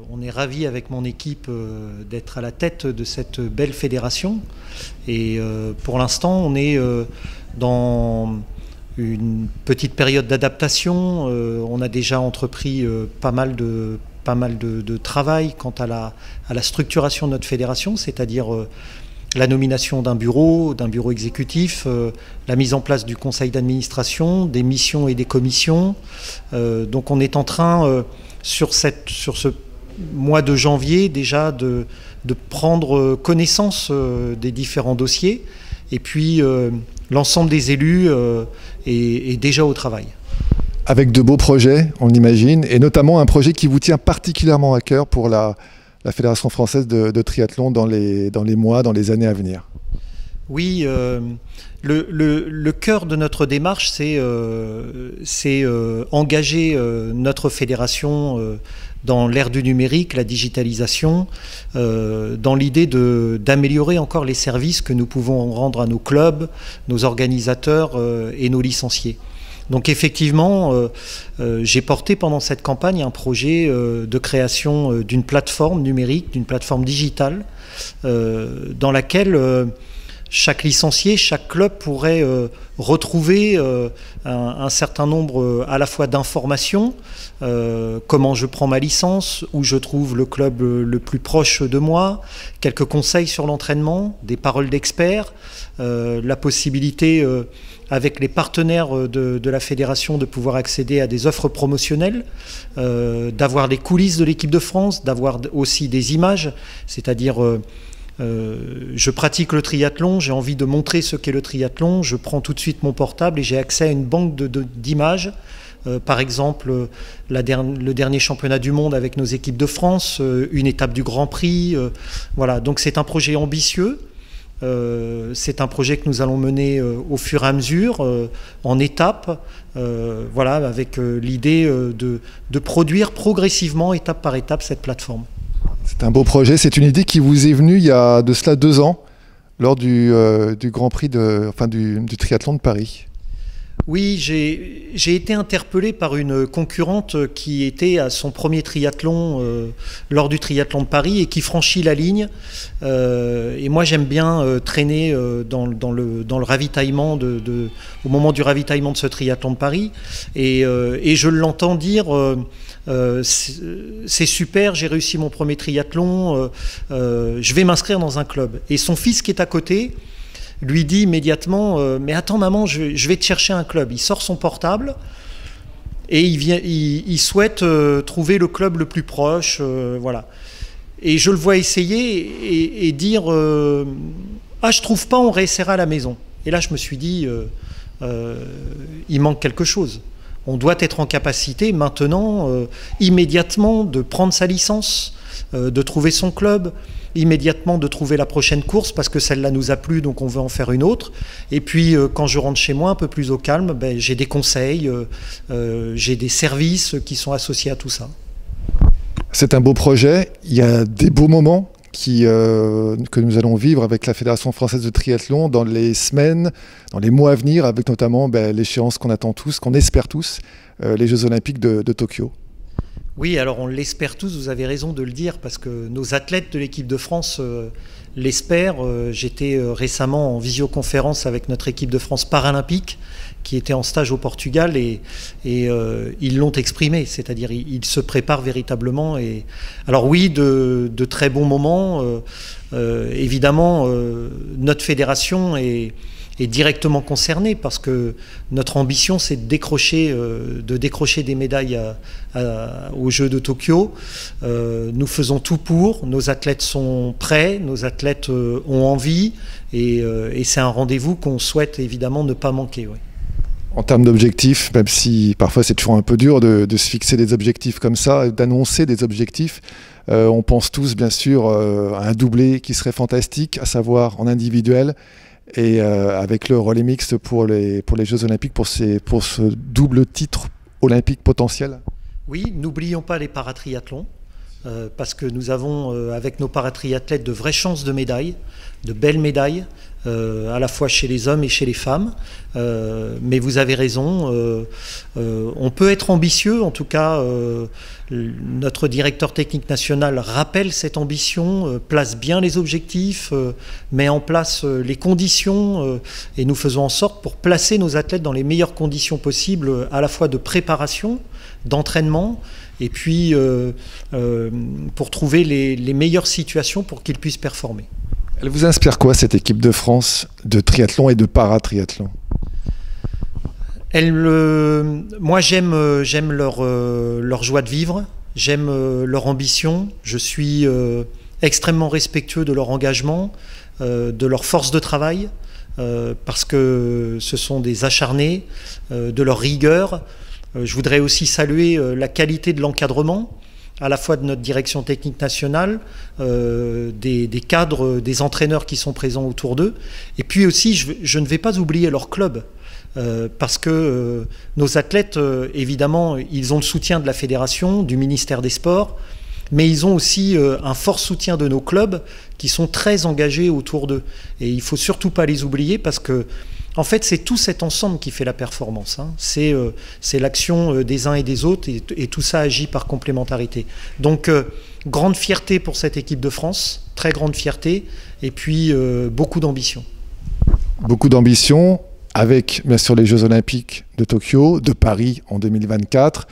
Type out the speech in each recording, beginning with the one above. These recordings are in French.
On est ravis avec mon équipe d'être à la tête de cette belle fédération et pour l'instant on est dans une petite période d'adaptation. On a déjà entrepris pas mal de travail quant à la structuration de notre fédération, c'est-à-dire la nomination d'un bureau exécutif, la mise en place du conseil d'administration, des missions et des commissions. Donc on est en train, sur ce mois de janvier déjà, de prendre connaissance des différents dossiers. Et puis l'ensemble des élus est déjà au travail. Avec de beaux projets, on l'imagine, et notamment un projet qui vous tient particulièrement à cœur pour la Fédération française de triathlon dans les mois, dans les années à venir. Oui, le cœur de notre démarche, c'est engager notre fédération dans l'ère du numérique, la digitalisation, dans l'idée d'améliorer encore les services que nous pouvons rendre à nos clubs, nos organisateurs et nos licenciés. Donc effectivement, j'ai porté pendant cette campagne un projet de création d'une plateforme numérique, d'une plateforme digitale, dans laquelle chaque licencié, chaque club pourrait retrouver un certain nombre à la fois d'informations, comment je prends ma licence, où je trouve le club le plus proche de moi, quelques conseils sur l'entraînement, des paroles d'experts, la possibilité avec les partenaires de la fédération de pouvoir accéder à des offres promotionnelles, d'avoir les coulisses de l'équipe de France, d'avoir aussi des images, c'est-à-dire je pratique le triathlon, j'ai envie de montrer ce qu'est le triathlon, je prends tout de suite mon portable et j'ai accès à une banque d'images. Par exemple, le dernier championnat du monde avec nos équipes de France, une étape du Grand Prix. Voilà, donc c'est un projet ambitieux. C'est un projet que nous allons mener au fur et à mesure, en étapes, voilà, avec l'idée de produire progressivement, étape par étape, cette plateforme. C'est un beau projet, c'est une idée qui vous est venue il y a de cela 2 ans, lors du Grand Prix du triathlon de Paris. Oui, j'ai été interpellé par une concurrente qui était à son premier triathlon lors du triathlon de Paris et qui franchit la ligne. Et moi, j'aime bien traîner dans le ravitaillement, au moment du ravitaillement de ce triathlon de Paris. Et je l'entends dire, c'est super, j'ai réussi mon premier triathlon, je vais m'inscrire dans un club. Et son fils qui est à côté lui dit immédiatement mais attends maman, je vais te chercher un club. Il sort son portable et il souhaite trouver le club le plus proche, voilà. Et je le vois essayer et dire ah, je trouve pas, on réessaiera à la maison. Et là je me suis dit il manque quelque chose. On doit être en capacité maintenant immédiatement de prendre sa licence, de trouver son club, immédiatement de trouver la prochaine course parce que celle-là nous a plu, donc on veut en faire une autre. Et puis quand je rentre chez moi un peu plus au calme, ben, j'ai des conseils, j'ai des services qui sont associés à tout ça. C'est un beau projet, il y a des beaux moments que nous allons vivre avec la Fédération française de triathlon dans les semaines, dans les mois à venir, avec notamment l'échéance qu'on attend tous, qu'on espère tous, les Jeux Olympiques de Tokyo. Oui, alors on l'espère tous, vous avez raison de le dire, parce que nos athlètes de l'équipe de France l'espèrent. J'étais récemment en visioconférence avec notre équipe de France paralympique, qui était en stage au Portugal, et ils l'ont exprimé, c'est-à-dire ils se préparent véritablement. Et alors oui, de très bons moments. Évidemment, notre fédération est directement concernée parce que notre ambition, c'est de décrocher des médailles aux Jeux de Tokyo. Nous faisons tout pour, nos athlètes sont prêts, nos athlètes ont envie, et c'est un rendez-vous qu'on souhaite évidemment ne pas manquer. Oui. En termes d'objectifs, même si parfois c'est toujours un peu dur de se fixer des objectifs comme ça, d'annoncer des objectifs, on pense tous bien sûr à un doublé qui serait fantastique, à savoir en individuel, et avec le relais mixte pour les Jeux Olympiques, pour ce double titre olympique potentiel. Oui, n'oublions pas les paratriathlons. parce que nous avons, avec nos paratriathlètes, de vraies chances de médailles, de belles médailles, à la fois chez les hommes et chez les femmes. Mais vous avez raison, on peut être ambitieux, en tout cas notre directeur technique national rappelle cette ambition, place bien les objectifs, met en place les conditions et nous faisons en sorte pour placer nos athlètes dans les meilleures conditions possibles, à la fois de préparation, d'entraînement, et puis pour trouver les meilleures situations pour qu'ils puissent performer. Elle vous inspire quoi, cette équipe de France de triathlon et de paratriathlon? Moi j'aime leur joie de vivre, j'aime leur ambition, je suis extrêmement respectueux de leur engagement, de leur force de travail, parce que ce sont des acharnés, de leur rigueur. Je voudrais aussi saluer la qualité de l'encadrement, à la fois de notre direction technique nationale, des cadres, des entraîneurs qui sont présents autour d'eux. Et puis aussi, je ne vais pas oublier leur club, parce que nos athlètes, évidemment, ils ont le soutien de la fédération, du ministère des Sports, mais ils ont aussi un fort soutien de nos clubs qui sont très engagés autour d'eux. Et il ne faut surtout pas les oublier parce que en fait, c'est tout cet ensemble qui fait la performance. Hein. C'est l'action des uns et des autres et tout ça agit par complémentarité. Donc, grande fierté pour cette équipe de France, très grande fierté, et puis beaucoup d'ambition. Beaucoup d'ambition, avec bien sûr les Jeux Olympiques de Tokyo, de Paris en 2024,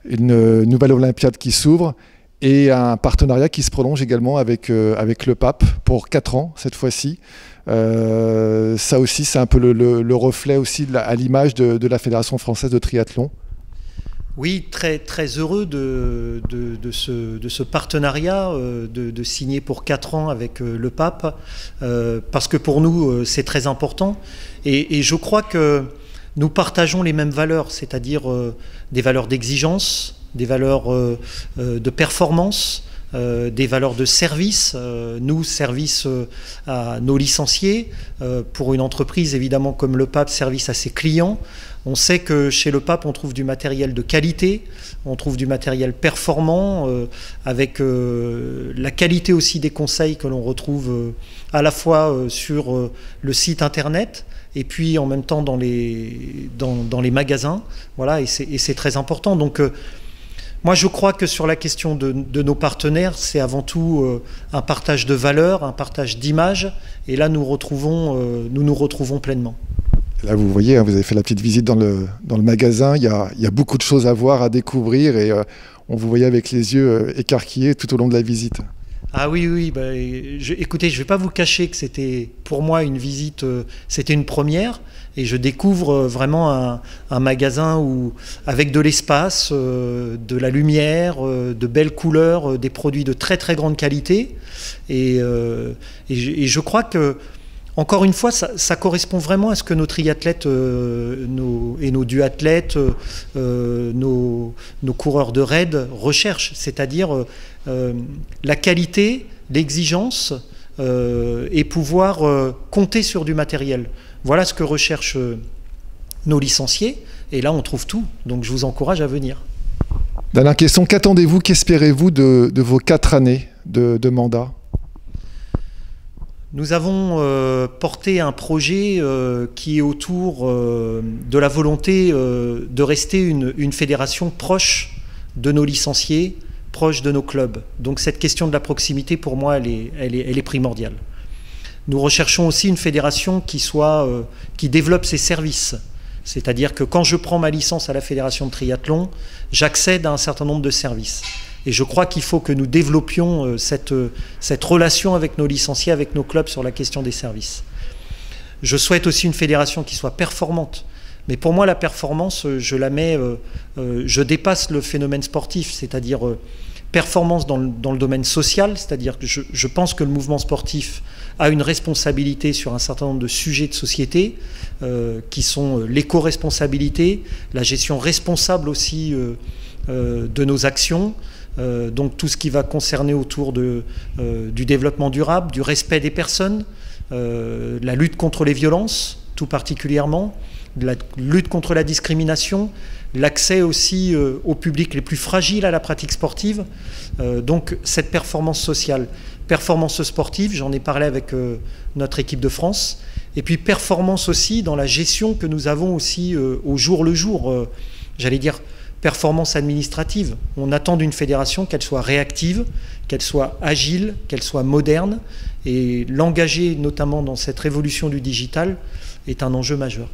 une nouvelle Olympiade qui s'ouvre et un partenariat qui se prolonge également avec le pape pour 4 ans cette fois-ci. Ça aussi, c'est un peu le reflet aussi à l'image de la Fédération française de triathlon. Oui, très, très heureux de ce partenariat, de signer pour 4 ans avec le pape, parce que pour nous, c'est très important. Et je crois que nous partageons les mêmes valeurs, c'est-à-dire des valeurs d'exigence, des valeurs de performance, des valeurs de service, nous, service à nos licenciés, pour une entreprise évidemment comme le pape, service à ses clients. On sait que chez le pape, on trouve du matériel de qualité, on trouve du matériel performant, avec la qualité aussi des conseils que l'on retrouve à la fois sur le site internet, et puis en même temps dans les magasins. Voilà, et c'est très important. Donc, moi, je crois que sur la question de nos partenaires, c'est avant tout un partage de valeurs, un partage d'images. Et là, nous nous retrouvons pleinement. Là, vous voyez, vous avez fait la petite visite dans le magasin. Il y a beaucoup de choses à voir, à découvrir. Et on vous voyait avec les yeux écarquillés tout au long de la visite. Ah oui, oui. Bah, écoutez, je ne vais pas vous cacher que c'était pour moi une visite, c'était une première. Et je découvre vraiment un magasin avec de l'espace, de la lumière, de belles couleurs, des produits de très très grande qualité. Et je crois que, encore une fois, ça correspond vraiment à ce que nos triathlètes nos duathlètes, nos coureurs de raid recherchent, c'est-à-dire la qualité, l'exigence et pouvoir compter sur du matériel. Voilà ce que recherchent nos licenciés, et là on trouve tout, donc je vous encourage à venir. Dernière question, qu'attendez-vous, qu'espérez-vous de vos 4 années de mandat? Nous avons porté un projet qui est autour de la volonté de rester une fédération proche de nos licenciés, proche de nos clubs. Donc cette question de la proximité, pour moi, elle est primordiale. Nous recherchons aussi une fédération qui développe ses services. C'est-à-dire que quand je prends ma licence à la fédération de triathlon, j'accède à un certain nombre de services. Et je crois qu'il faut que nous développions cette relation avec nos licenciés, avec nos clubs sur la question des services. Je souhaite aussi une fédération qui soit performante. Mais pour moi, la performance, je dépasse le phénomène sportif, c'est-à-dire performance dans le domaine social, c'est-à-dire que je pense que le mouvement sportif a une responsabilité sur un certain nombre de sujets de société qui sont l'éco-responsabilité, la gestion responsable aussi de nos actions, donc tout ce qui va concerner autour du développement durable, du respect des personnes, la lutte contre les violences. tout particulièrement, de la lutte contre la discrimination, l'accès aussi aux publics les plus fragiles à la pratique sportive, donc cette performance sociale. Performance sportive, j'en ai parlé avec notre équipe de France, et puis performance aussi dans la gestion que nous avons aussi au jour le jour, j'allais dire performance administrative. On attend d'une fédération qu'elle soit réactive, qu'elle soit agile, qu'elle soit moderne, et l'engager notamment dans cette révolution du digital est un enjeu majeur.